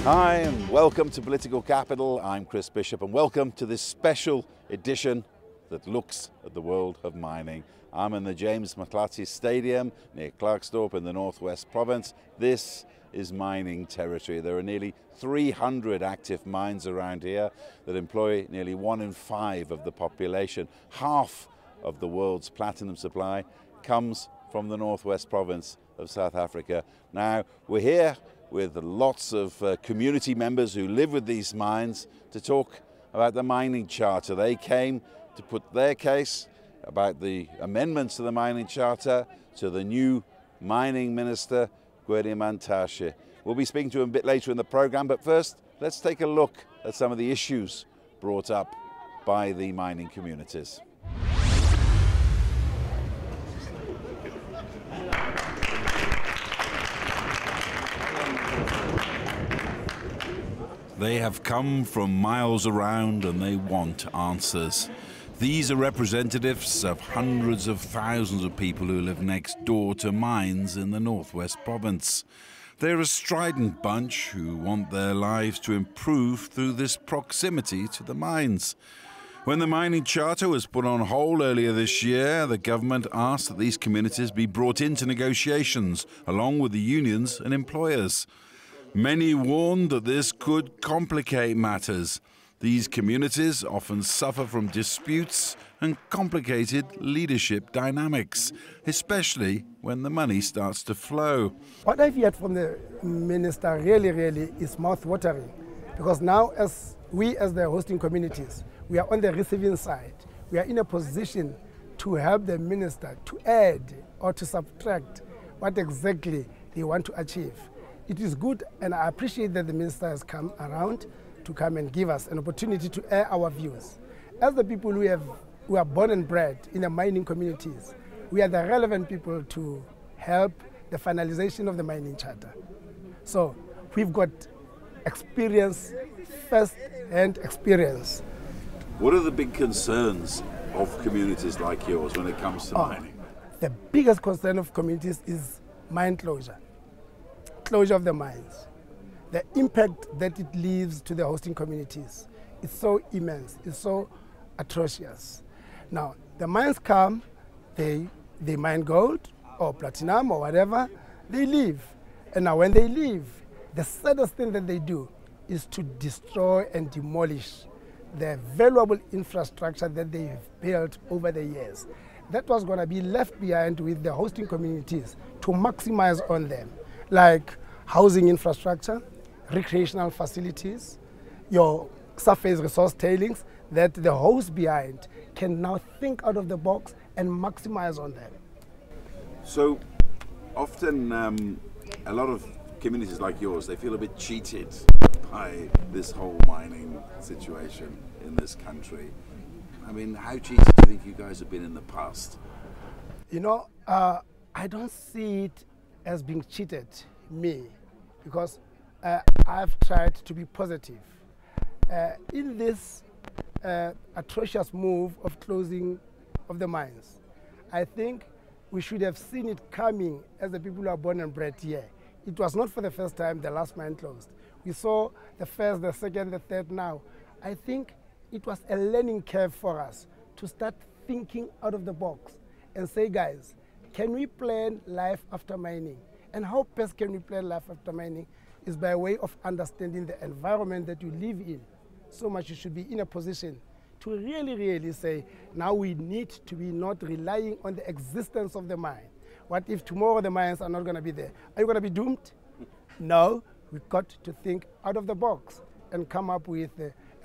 Hi and welcome to Political Capital. I'm Chris Bishop and welcome to this special edition that looks at the world of mining. I'm in the James McClatchy Stadium near Klerksdorp in the Northwest Province. This is mining territory. There are nearly 300 active mines around here that employ nearly 1 in 5 of the population. Half of the world's platinum supply comes from the Northwest Province of South Africa. Now, we're here with lots of community members who live with these mines to talk about the mining charter. They came to put their case about the amendments to the mining charter to the new mining minister, Mantashe. We'll be speaking to him a bit later in the program, but first let's take a look at some of the issues brought up by the mining communities. They have come from miles around and they want answers. These are representatives of hundreds of thousands of people who live next door to mines in the Northwest Province. They're a strident bunch who want their lives to improve through this proximity to the mines. When the mining charter was put on hold earlier this year, the government asked that these communities be brought into negotiations along with the unions and employers. Many warned that this could complicate matters. These communities often suffer from disputes and complicated leadership dynamics, especially when the money starts to flow. What I've heard from the minister really is mouth-watering, because now as the hosting communities, we are on the receiving side. We are in a position to help the minister to add or to subtract what exactly they want to achieve. It is good, and I appreciate that the minister has come around to come and give us an opportunity to air our views. As the people who are born and bred in the mining communities, we are the relevant people to help the finalization of the mining charter. So we've got experience, first-hand experience. What are the big concerns of communities like yours when it comes to mining? The biggest concern of communities is mine closure of the mines. The impact that it leaves to the hosting communities is so immense, it's so atrocious. Now, the mines come, they mine gold or platinum or whatever, they leave. And now when they leave, the saddest thing that they do is to destroy and demolish the valuable infrastructure that they have built over the years. That was going to be left behind with the hosting communities to maximize on them, like housing infrastructure, recreational facilities, your surface resource tailings, that the host behind can now think out of the box and maximize on them. So often a lot of communities like yours, they feel a bit cheated by this whole mining situation in this country. I mean, how cheated do you think you guys have been in the past? You know, I don't see it as being cheated, because I've tried to be positive. In this atrocious move of closing of the mines, I think we should have seen it coming as the people who are born and bred here. It was not for the first time the last mine closed. We saw the first, the second, the third now. I think it was a learning curve for us to start thinking out of the box and say, guys, can we plan life after mining? And how best can we plan life after mining is by way of understanding the environment that you live in. So much you should be in a position to really say, now we need to be not relying on the existence of the mine. What if tomorrow the mines are not going to be there? Are you going to be doomed? No, we've got to think out of the box and come up with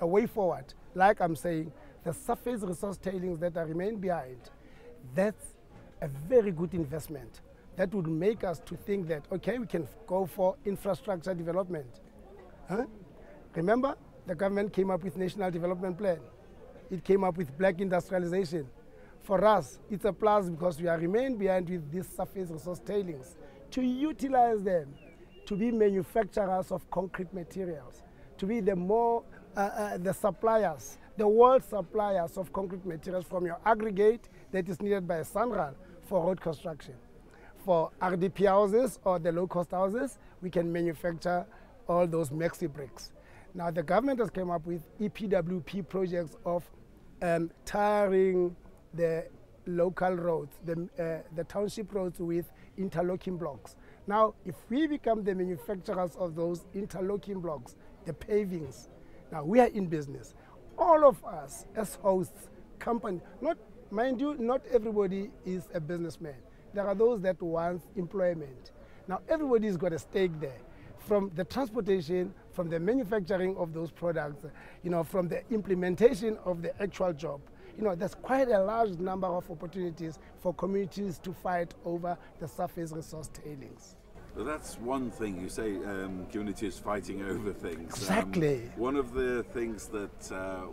a way forward. Like I'm saying, the surface resource tailings that are remain behind, that's a very good investment. That would make us to think that, okay, we can go for infrastructure development. Remember, the government came up with National Development Plan. It came up with black industrialization. For us, it's a plus because we are remain behind with these surface resource tailings to utilize them to be manufacturers of concrete materials, to be the suppliers, the world suppliers of concrete materials from your aggregate that is needed by a SANRAL for road construction. For RDP houses or the low-cost houses, we can manufacture all those maxi bricks. Now the government has come up with EPWP projects of tiring the local roads, the township roads with interlocking blocks. Now, if we become the manufacturers of those interlocking blocks, the pavings, now we are in business. All of us as hosts, company, mind you, not everybody is a businessman. There are those that want employment. Now, everybody's got a stake there. From the transportation, from the manufacturing of those products, from the implementation of the actual job. There's quite a large number of opportunities for communities to fight over the surface resource tailings. Well, that's one thing. You say communities fighting over things. Exactly. One of the things that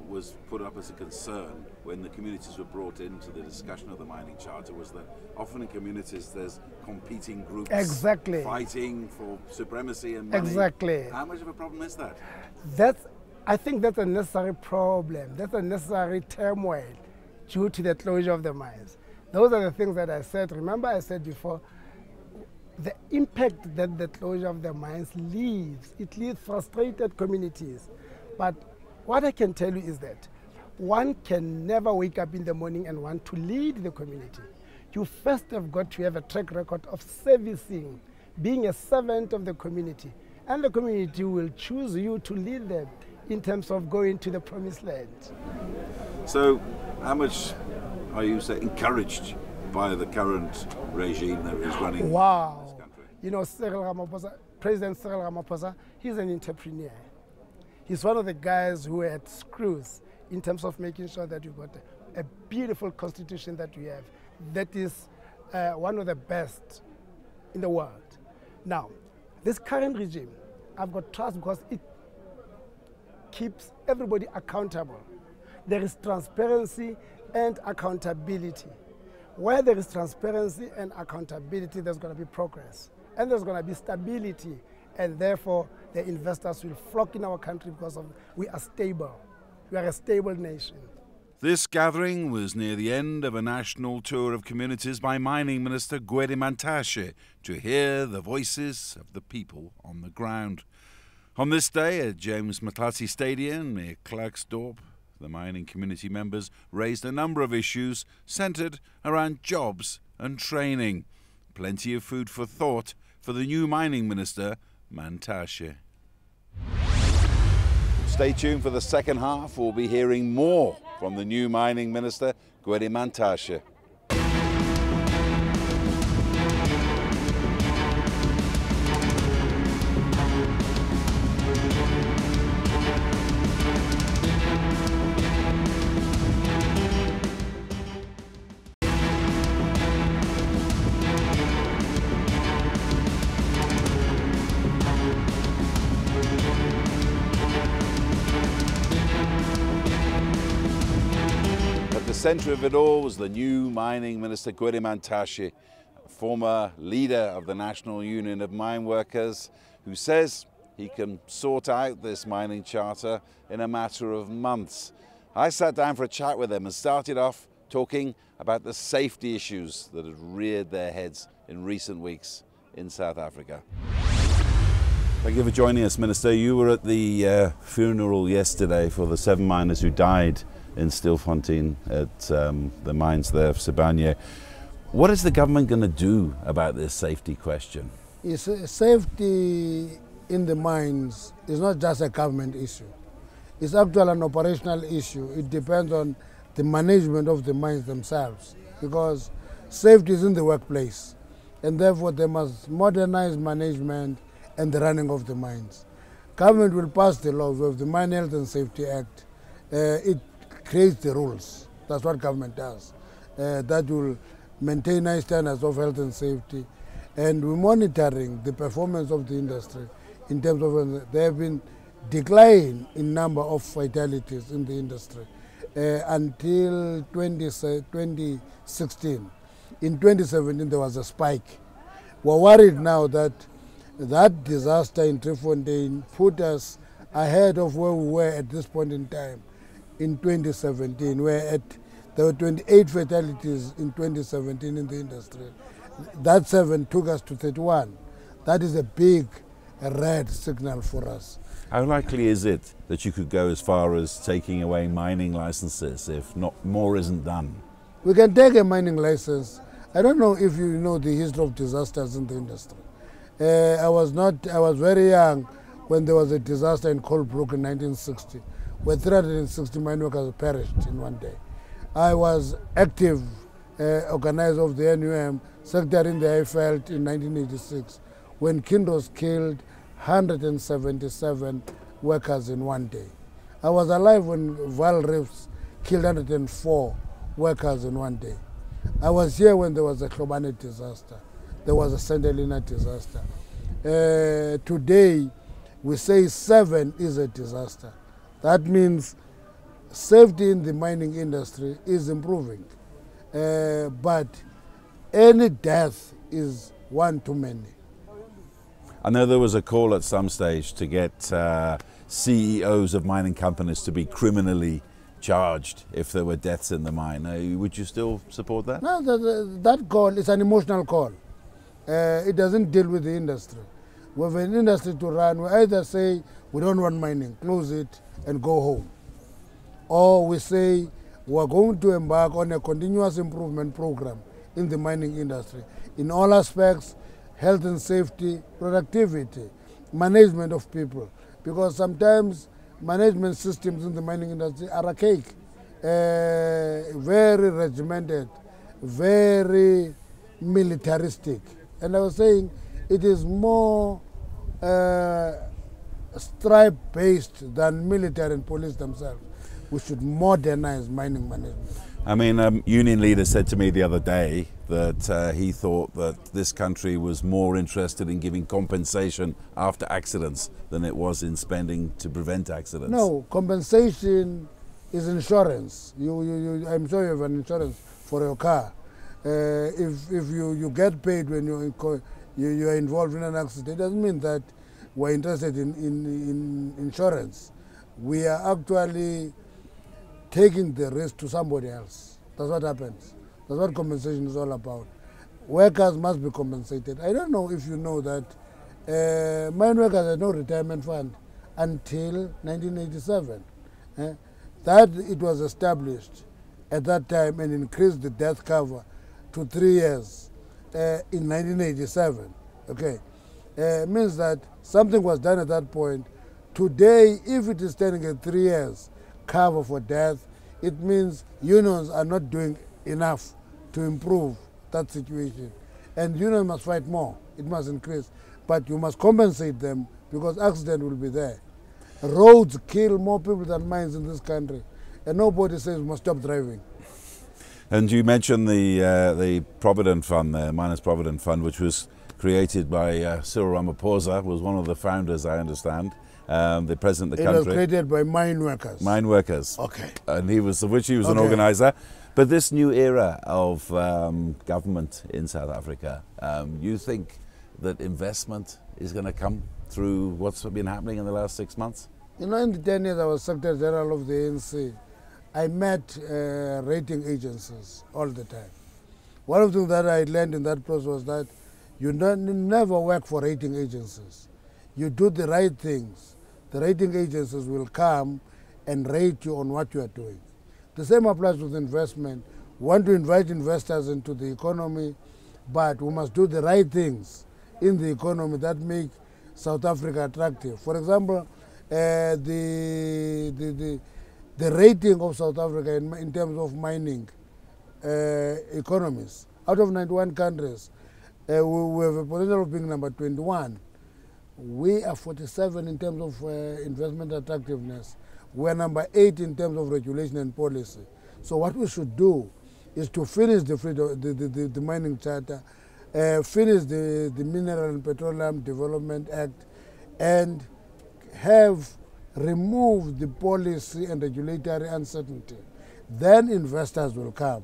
was put up as a concern when the communities were brought into the discussion of the mining charter was that often in communities there's competing groups fighting for supremacy and money. Exactly. How much of a problem is that? I think that's a necessary problem. That's a necessary turmoil due to the closure of the mines. Those are the things that I said. Remember I said before, the impact that the closure of the mines leaves, it leaves frustrated communities. But what I can tell you is that one can never wake up in the morning and want to lead the community. You first have got to have a track record of servicing, being a servant of the community. And the community will choose you to lead them in terms of going to the promised land. So how much are you encouraged by the current regime that is running this country? President Cyril Ramaphosa, he's an entrepreneur. He's one of the guys who had screws in terms of making sure that you've got a beautiful constitution that we have that is one of the best in the world. Now, this current regime, I've got trust because it keeps everybody accountable. There is transparency and accountability. Where there is transparency and accountability, there's going to be progress. And there's going to be stability. And therefore, the investors will flock in our country because we are stable. We are a stable nation. This gathering was near the end of a national tour of communities by Mining Minister Dlamini-Zuma Mantashe to hear the voices of the people on the ground. On this day at James Matlatsi Stadium near Klerksdorp, the mining community members raised a number of issues centred around jobs and training. Plenty of food for thought for the new mining minister, Mantashe. Stay tuned for the second half. We'll be hearing more from the new mining minister, Dlamini-Zuma Mantashe. The centre of it all was the new mining minister, Dlamini-Zuma Mantashe, former leader of the National Union of Mine Workers, who says he can sort out this mining charter in a matter of months. I sat down for a chat with him and started off talking about the safety issues that had reared their heads in recent weeks in South Africa. Thank you for joining us, Minister. You were at the funeral yesterday for the 7 miners who died in Stilfontein at the mines there of Sibanye. What is the government going to do about this safety question? Safety in the mines is not just a government issue. It's actually an operational issue. It depends on the management of the mines themselves, because safety is in the workplace, and therefore they must modernize management and the running of the mines. Government will pass the laws of the Mine Health and Safety Act. It creates the rules. That's what government does. That will maintain high standards of health and safety. And we're monitoring the performance of the industry in terms of there have been decline in number of fatalities in the industry until 2016. In 2017 there was a spike. We're worried now that that disaster in Trefontein put us ahead of where we were at this point in time. In 2017, there were 28 fatalities in 2017 in the industry. That 7 took us to 31. That is a big a red signal for us. How likely is it that you could go as far as taking away mining licenses if not more isn't done? We can take a mining license. I don't know if you know the history of disasters in the industry. I was very young when there was a disaster in Klerksdorp in 1960, where 360 mine workers perished in one day. I was active organizer of the NUM, secretary in the IFELT in 1986, when Kinross killed 177 workers in one day. I was alive when Val Reefs killed 104 workers in one day. I was here when there was a Dlamini disaster. There was a Sendelina disaster. Today, we say 7 is a disaster. That means safety in the mining industry is improving. But any death is one too many. I know there was a call at some stage to get CEOs of mining companies to be criminally charged if there were deaths in the mine. Would you still support that? No, that call is an emotional call. It doesn't deal with the industry. We have an industry to run. We either say we don't want mining, close it and go home. Or we say we're going to embark on a continuous improvement program in the mining industry in all aspects: health and safety, productivity, management of people. Because sometimes management systems in the mining industry are archaic, very regimented, very militaristic. And I was saying it is more stripe-based than military and police themselves. We should modernize mining management. I mean, union leader said to me the other day that he thought that this country was more interested in giving compensation after accidents than it was in spending to prevent accidents. No, compensation is insurance. I'm sure you have an insurance for your car. If you get paid when you are involved in an accident, it doesn't mean that we're interested in insurance. We are actually taking the risk to somebody else. That's what happens. That's what compensation is all about. Workers must be compensated. I don't know if you know that mine workers had no retirement fund until 1987. That it was established at that time and increased the death cover to 3 years in 1987. Okay, means that something was done at that point. Today, if it is standing at 3 years cover for death, it means unions are not doing enough to improve that situation. And unions must fight more. It must increase. But you must compensate them because accident will be there. Roads kill more people than mines in this country. And nobody says we must stop driving. And you mentioned the Provident Fund, the Miners Provident Fund, which was created by Cyril Ramaphosa, was one of the founders, I understand. The president of the country. It was created by mine workers. Mine workers. Okay. And he was, of which he was an organizer. But this new era of government in South Africa, you think that investment is going to come through what's been happening in the last 6 months? You know, in the 10 years I was Secretary General of the ANC, I met rating agencies all the time. One of the things that I learned in that process was that you never work for rating agencies. You do the right things. The rating agencies will come and rate you on what you are doing. The same applies with investment. We want to invite investors into the economy, but we must do the right things in the economy that make South Africa attractive. For example, the rating of South Africa in terms of mining economies, out of 91 countries, we have a potential of being number 21. We are 47 in terms of investment attractiveness. We are number 8 in terms of regulation and policy. So what we should do is to finish the mining charter, finish the Mineral and Petroleum Development Act, and have removed the policy and regulatory uncertainty. Then investors will come.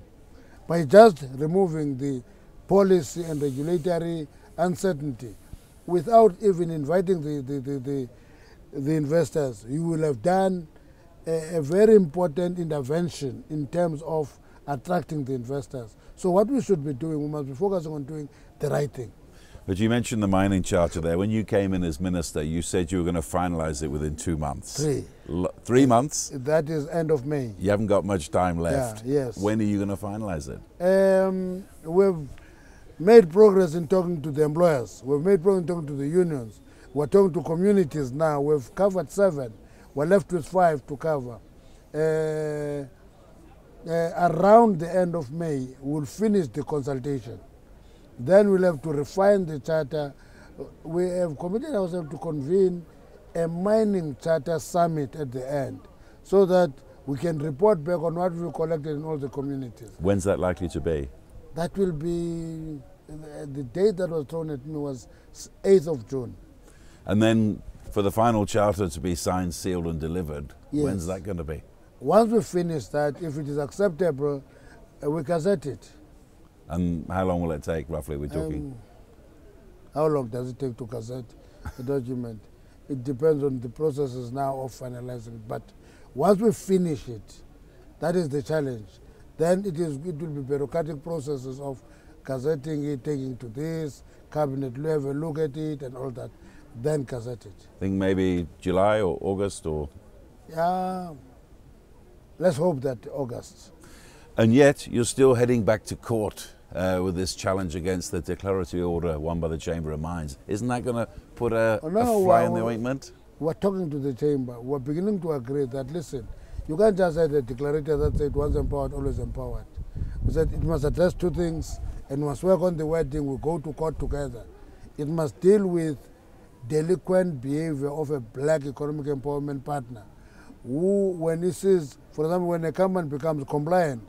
By just removing the policy and regulatory uncertainty, without even inviting the investors, you will have done a very important intervention in terms of attracting the investors. So what we should be doing, we must be focusing on doing the right thing. But you mentioned the mining charter there. When you came in as minister, you said you were going to finalise it within 2 months. 3. 3 months? That is end of May. You haven't got much time left. Yeah, yes. When are you going to finalise it? We've made progress in talking to the employers. We've made progress in talking to the unions. We're talking to communities now. We've covered 7. We're left with 5 to cover. Around the end of May, we'll finish the consultation. Then we'll have to refine the charter. We have committed ourselves to convene a mining charter summit at the end so that we can report back on what we collected in all the communities. When's that likely to be? That will be, the date that was thrown at me was 8th of June. And then for the final charter to be signed, sealed and delivered, Yes. when's that going to be? Once we finish that, if it is acceptable, we gazette it. And how long will it take, roughly, we're talking? How long does it take to gazette a document? It depends on the processes now of finalizing it. But once we finish it, that is the challenge. Then it will be bureaucratic processes of gazetting it, taking to this, cabinet will have a look at it and all that, then gazette it. I think maybe July or August or... Yeah, let's hope that August. And yet you're still heading back to court with this challenge against the declaratory order won by the Chamber of Mines. Isn't that going to put a fly in the ointment? We're talking to the Chamber. We're beginning to agree that, listen, you can't just have a declarator that said once empowered, always empowered. We said it must address 2 things and must work on the wording. We go to court together. It must deal with delinquent behavior of a black economic empowerment partner who, when he sees, for example, when a company becomes compliant,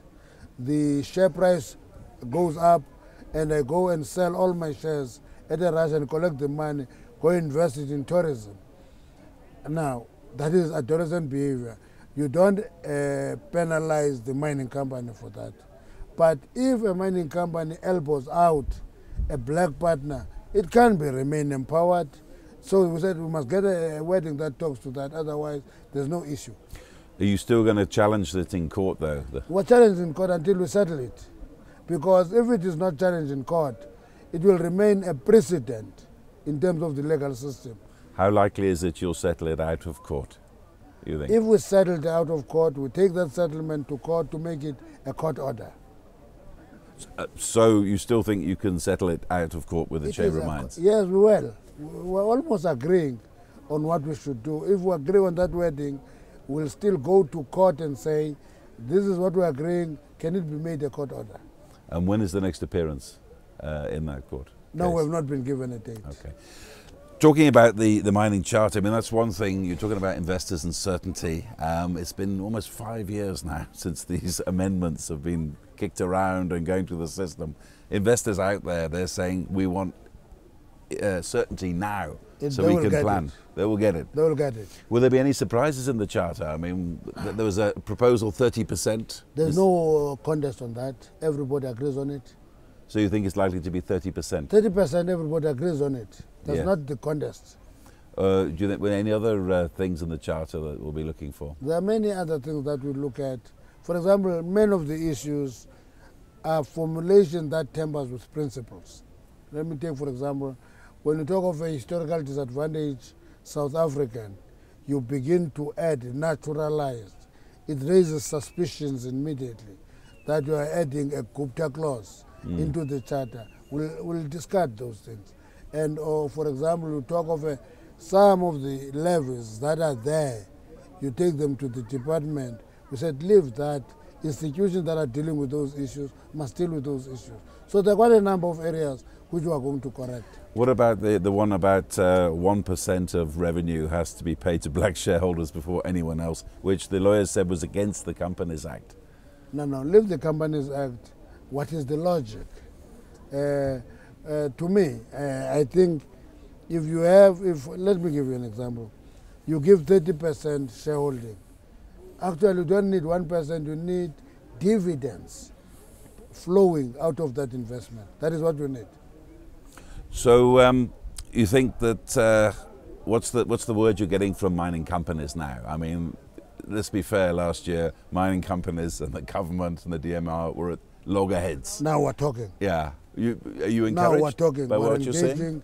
the share price goes up and I go and sell all my shares at a rush and collect the money, go invest it in tourism. Now, that is adolescent behavior. You don't penalize the mining company for that. But if a mining company elbows out a black partner, it can be remain empowered. So we said we must get a wording that talks to that, otherwise there's no issue. Are you still going to challenge it in court, though? We're challenged in court until we settle it. Because if it is not challenged in court, it will remain a precedent in terms of the legal system. How likely is it you'll settle it out of court, you think? If we settle it out of court, we take that settlement to court to make it a court order. So you still think you can settle it out of court with the Chamber of Mines? Yes, we will. We're almost agreeing on what we should do. If we agree on that wording, we'll still go to court and say, this is what we're agreeing, can it be made a court order? And when is the next appearance in that court? No, we've not been given a date. Okay. Talking about the mining charter, I mean, that's one thing. You're talking about investors and certainty. It's been almost 5 years now since these amendments have been kicked around and going through the system. Investors out there, they're saying we want certainty now so we can plan. They will get it. They will get it. Will there be any surprises in the charter? I mean, there was a proposal 30%. There's no contest on that. Everybody agrees on it. So you think it's likely to be 30%? 30%, everybody agrees on it. That's not the contest. Do you think any other things in the charter that we'll be looking for? There are many other things that we look at. For example, many of the issues are formulation that tempers with principles. Let me take, for example, when you talk of a historical disadvantage South African, you begin to add naturalized. It raises suspicions immediately that you are adding a Gupta clause into the charter. We'll discard those things. And for example, you talk of some of the levies that are there, you take them to the department. We said leave that. Institutions that are dealing with those issues must deal with those issues. So there are quite a number of areas which we are going to correct. What about the one about 1% of revenue has to be paid to black shareholders before anyone else, which the lawyers said was against the Companies Act? No, leave the Companies Act. What is the logic? To me, I think let me give you an example. You give 30% shareholding. Actually, you don't need 1%, you need dividends flowing out of that investment. That is what you need. So you think that, what's the word you're getting from mining companies now? I mean, let's be fair, last year mining companies and the government and the DMR were at loggerheads. Now we're talking. Yeah. Are you encouraged now we're talking, by we're what you're engaging, saying?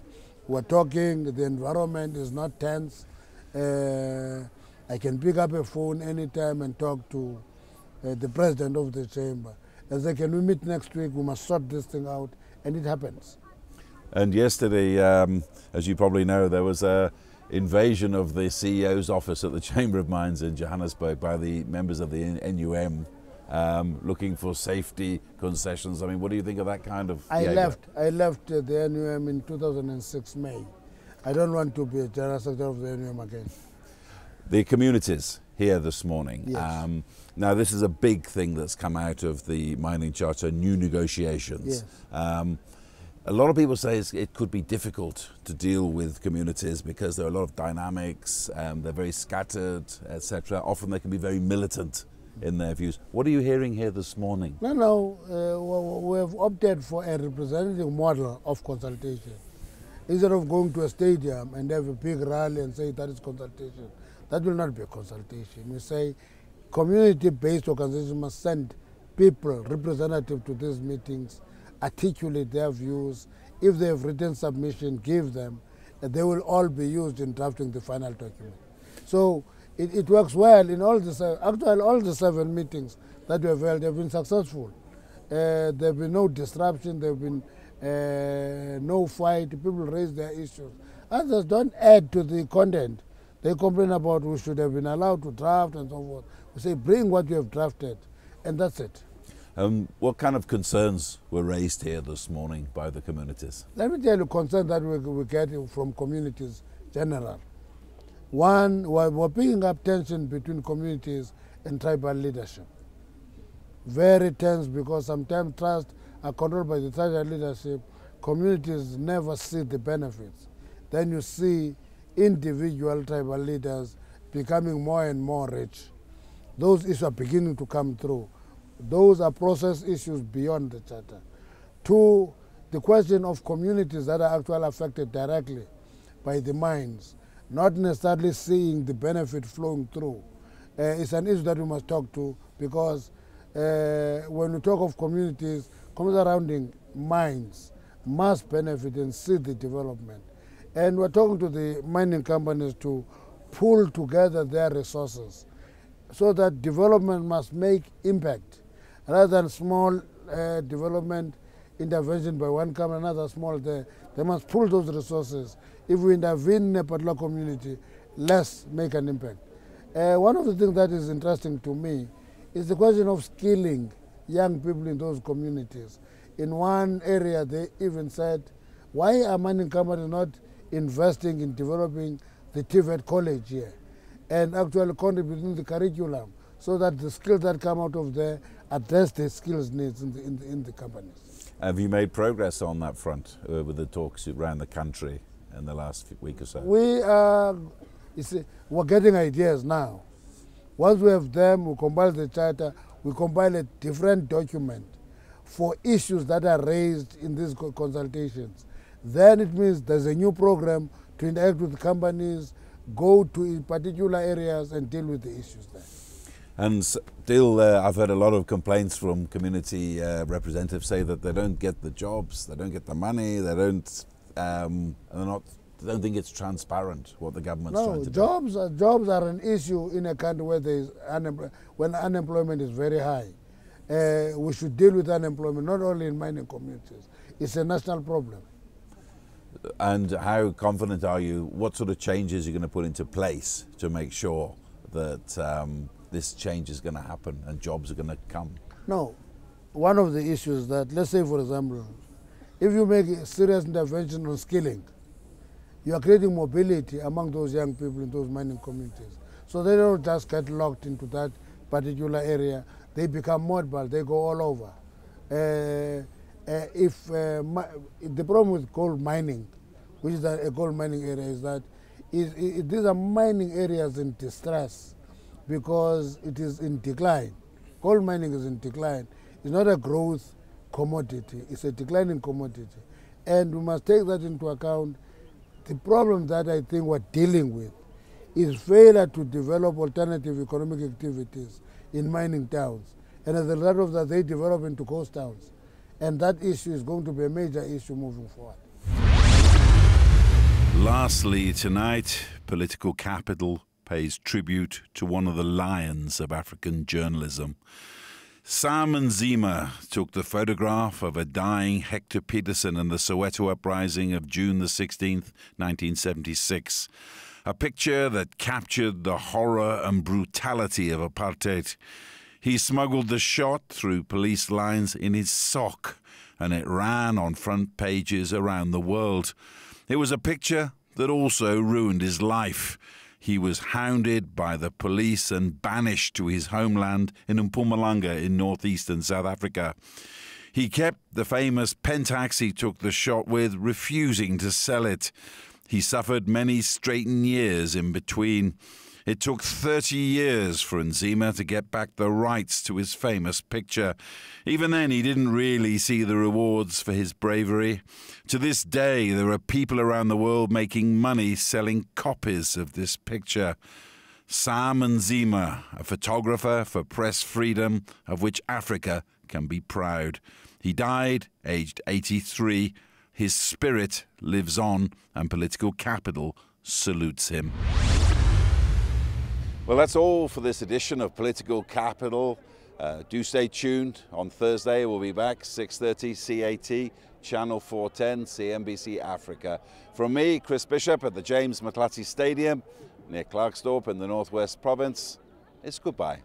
we're talking, the environment is not tense. I can pick up a phone anytime and talk to the president of the chamber. And say, can we meet next week? We must sort this thing out, and it happens. And yesterday, as you probably know, there was a invasion of the CEO's office at the Chamber of Mines in Johannesburg by the members of the NUM, looking for safety concessions. I mean, what do you think of that kind of behavior? I left the NUM in 2006 May. I don't want to be a general secretary of the NUM again. The communities here this morning. Yes. Now, this is a big thing that's come out of the Mining Charter, new negotiations. Yes. A lot of people say it could be difficult to deal with communities because there are a lot of dynamics, they're very scattered, etc. Often they can be very militant in their views. What are you hearing here this morning? No, we have opted for a representative model of consultation. Instead of going to a stadium and have a big rally and say that is consultation, that will not be a consultation. We say community-based organizations must send people, representatives to these meetings, articulate their views. If they have written submission, give them, and they will all be used in drafting the final document. So it works well in all the actually all the 7 meetings that we have held have been successful. There have been no disruption, there have been no fight, people raise their issues. Others don't add to the content. They complain about we should have been allowed to draft and so forth. We say bring what you have drafted, and that's it. What kind of concerns were raised here this morning by the communities? Let me tell you concerns that we get from communities general. One, we're picking up tension between communities and tribal leadership. Very tense because sometimes trusts are controlled by the tribal leadership. Communities never see the benefits. Then you see individual tribal leaders becoming more and more rich. Those issues are beginning to come through. Those are process issues beyond the charter. 2, the question of communities that are actually affected directly by the mines, not necessarily seeing the benefit flowing through. It's an issue that we must talk to because when we talk of communities surrounding mines must benefit and see the development. And we're talking to the mining companies to pull together their resources so that development must make impact rather than small development intervention by one company, another small there. They must pull those resources. If we intervene in a particular community, let's make an impact. One of the things that is interesting to me is the question of skilling young people in those communities. In one area, they even said, why are mining companies not investing in developing the TVET college here and actually contributing the curriculum so that the skills that come out of there address the skills needs in the companies. Have you made progress on that front with the talks around the country in the last week or so? We're getting ideas now. Once we have them, we compile the charter, we compile a different document for issues that are raised in these consultations. Then it means there's a new program to interact with companies, go to particular areas and deal with the issues there. And still, I've heard a lot of complaints from community representatives say that they don't get the jobs, they don't get the money, they don't, they don't think it's transparent what the government's trying to do. Jobs are an issue in a country where there is when unemployment is very high. We should deal with unemployment not only in mining communities. It's a national problem. And how confident are you? What sort of changes are you going to put into place to make sure that this change is going to happen and jobs are going to come? No. One of the issues that, let's say for example, if you make a serious intervention on skilling, you are creating mobility among those young people in those mining communities. So they don't just get locked into that particular area. They become mobile, they go all over. The problem with gold mining, which is a gold mining area, is that these are mining areas in distress because it is in decline. Gold mining is in decline. It's not a growth commodity, it's a declining commodity. And we must take that into account. The problem that I think we're dealing with is failure to develop alternative economic activities in mining towns. And as a result of that, they develop into ghost towns. And that issue is going to be a major issue moving forward. Lastly tonight, Political Capital pays tribute to one of the lions of African journalism. Dlamini-Zuma took the photograph of a dying Hector Peterson in the Soweto uprising of June the 16th, 1976. A picture that captured the horror and brutality of apartheid. He smuggled the shot through police lines in his sock, and it ran on front pages around the world. It was a picture that also ruined his life. He was hounded by the police and banished to his homeland in Mpumalanga in northeastern South Africa. He kept the famous Pentax he took the shot with, refusing to sell it. He suffered many straitened years in between. It took 30 years for Nzima to get back the rights to his famous picture. Even then, he didn't really see the rewards for his bravery. To this day, there are people around the world making money selling copies of this picture. Dlamini-Zuma, a photographer for press freedom, of which Africa can be proud. He died aged 83. His spirit lives on, and Political Capital salutes him. Well, that's all for this edition of Political Capital. Do stay tuned. On Thursday, we'll be back, 6:30 CAT, Channel 410, CNBC Africa. From me, Chris Bishop, at the James Matlatsi Stadium near Klerksdorp in the Northwest Province, it's goodbye.